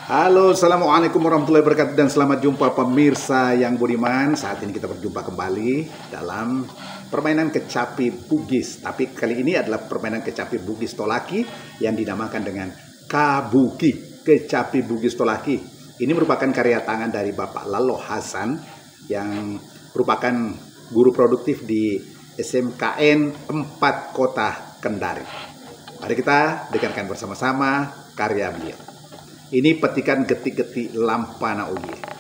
Halo, assalamualaikum warahmatullahi wabarakatuh dan selamat jumpa pemirsa yang budiman. Saat ini kita berjumpa kembali dalam permainan kecapi Bugis. Tapi kali ini adalah permainan kecapi Bugis Tolaki yang dinamakan dengan Kabuki. Kecapi Bugis Tolaki. Ini merupakan karya tangan dari Bapak Laloh Hasan yang merupakan guru produktif di SMKN 4 Kota Kendari. Mari kita dengarkan bersama-sama karya beliau. Ini petikan getik-getik Lampana Ugi.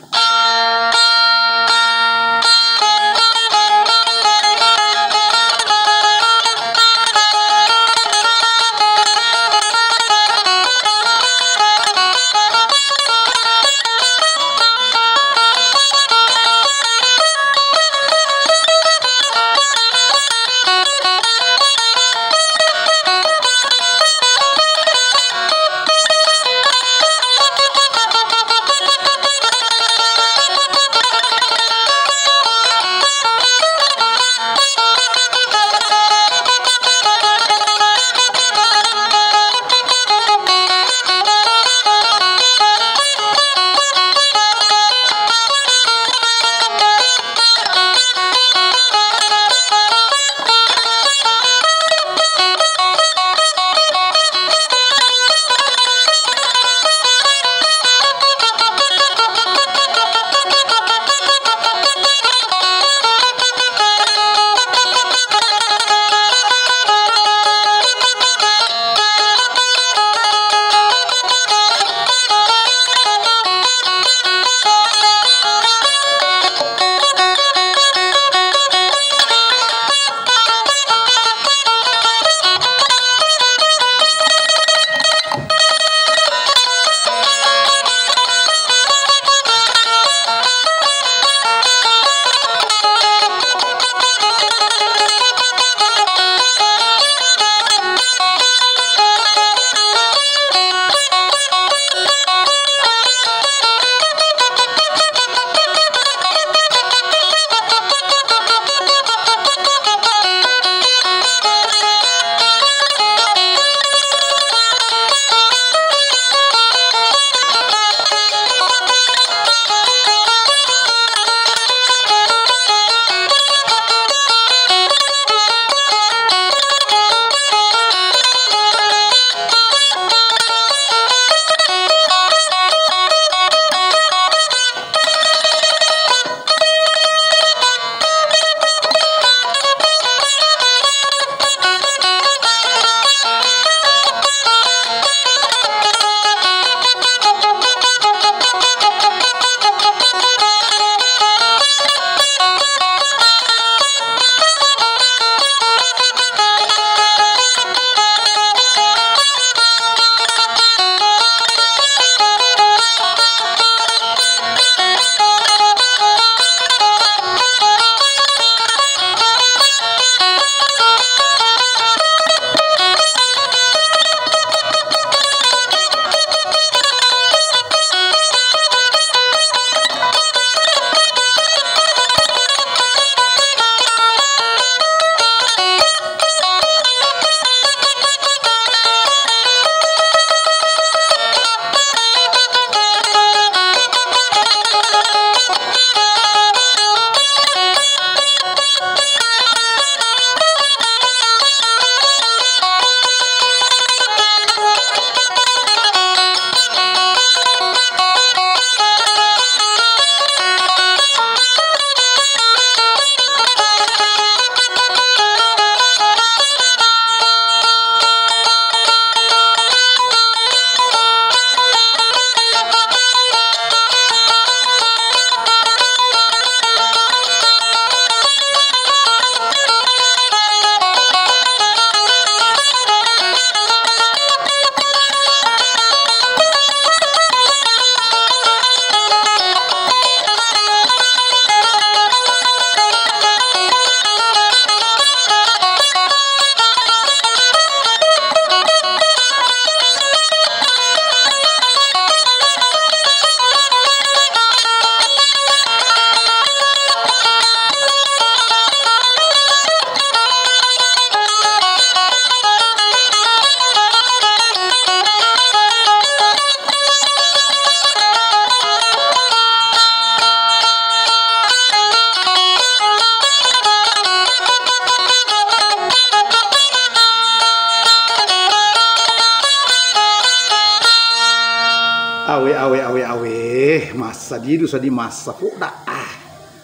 Awe, masa di dosa di masa kok dah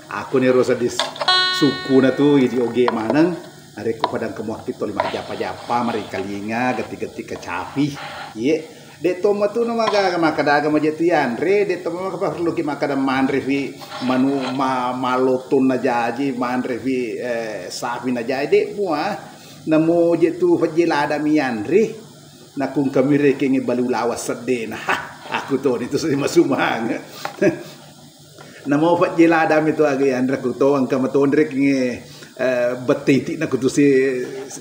aku nih rosa di suku na tu di oge manang are ko padang kemuak kita lima japa mari kalinga geti kecapi ye de toma tu no maga makadaga majetian re de toma ka perlu ki makada manre vi manu malotun na jaji manre vi sapi na jaji de mua namo je tu fajilada mian re na kung kamire kengi balu lawas sedena aku to itu sih masumang namo fajilada mi to agi andra ku to ang kamatondre kengi betiti na kutu si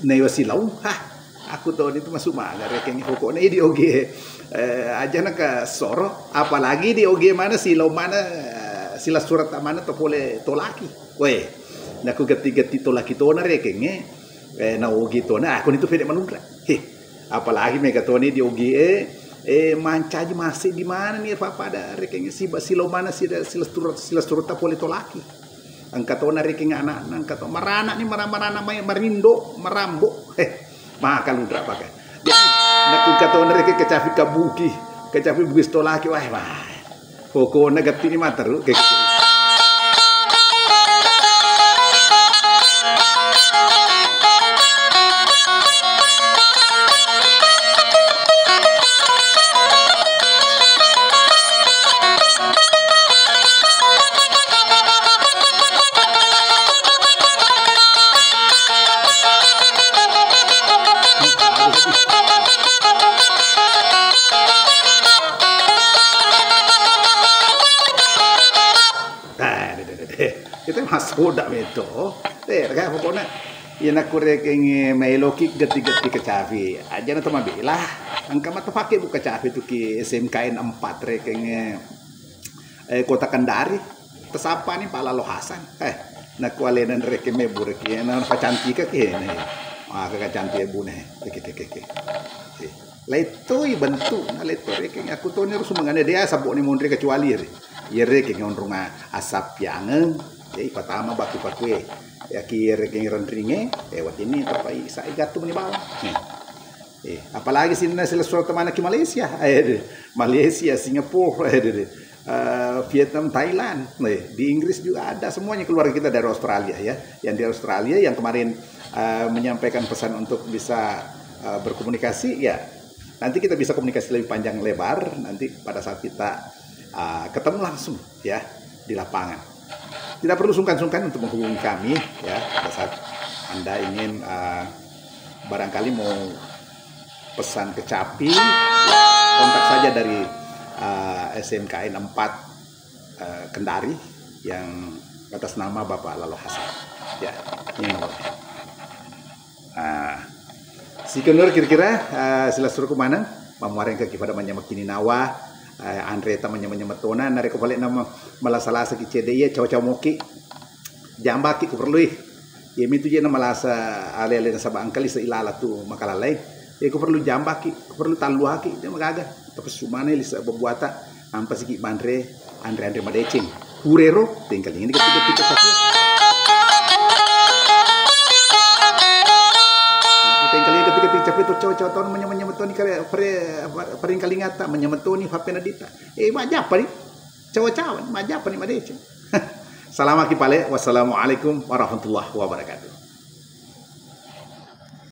newa silau aku to itu masumang re kengi pokoknya di oge aja nak soro apalagi di oge mana silau mana sila surat mana to pole tolaki we naku geti tolaki to na re kengi na oge to na aku itu fede manundra apalagi megatoni di oge mancaji masih di mana nih apa ada rekengnya silo mana sila surat pole tolaki angkatona rekengnya anak angkat marana nih marana marindo marambo maka ludra pakai jadi nak katona reke kecapi bugi tolaki wah pokoknya gati ni mataru kayak gitu. Kita masuk dak itu, kan pokoknya ya nak kurek yang meloki geti kecapi aja na tama bilah angka mata pakai buka capi tu ki SMKN 4 rekeng kota Kendari tesapa nih pala lo Hasan nak kualenan rekeng mebur ki na pacantika ki ne maka cantik bu ne ke leto bentuk na leto rekeng aku to ni harus mengane dia sabuk ni mondre kecuali ya rekeng onrunga asap yang jadi pertama batu ya kira rendringe wat ini tapi saya gatu ni bawah apalagi sini sila surat mana ke Malaysia Malaysia Singapura Vietnam Thailand di Inggris juga ada semuanya keluarga kita dari Australia ya yang di Australia yang kemarin menyampaikan pesan untuk bisa berkomunikasi ya nanti kita bisa komunikasi lebih panjang lebar nanti pada saat kita ketemu langsung ya di lapangan. Tidak perlu sungkan-sungkan untuk menghubungi kami ya pada saat Anda ingin barangkali mau pesan kecapi ya, kontak saja dari SMKN 4 Kendari yang atas nama Bapak Lalo Hasan ya ini nomornya. Si kenur kira-kira sila suruh kemana mamuareng ke kepada manyamakini nawa Andre tamanya menyemetona nari ko balik nama malasala sa kicede caw moki jambaki ko perlu yemi tu je na malasa ale na sa bangkali sa ilala tu makalalay ko perlu jambaki ko perlu taluaki dia magaga tapos sumane lisa bebuata ampas ki Andre madecing hurero tinggal ini ketika saja ketika capek tu cowok-cowok tahun menyemetoni kare paling kali ngata menyemetoni hapenadita majapa nih cowok-cowok majapa nih madece. Salam aki pale wassalamualaikum warahmatullahi wabarakatuh.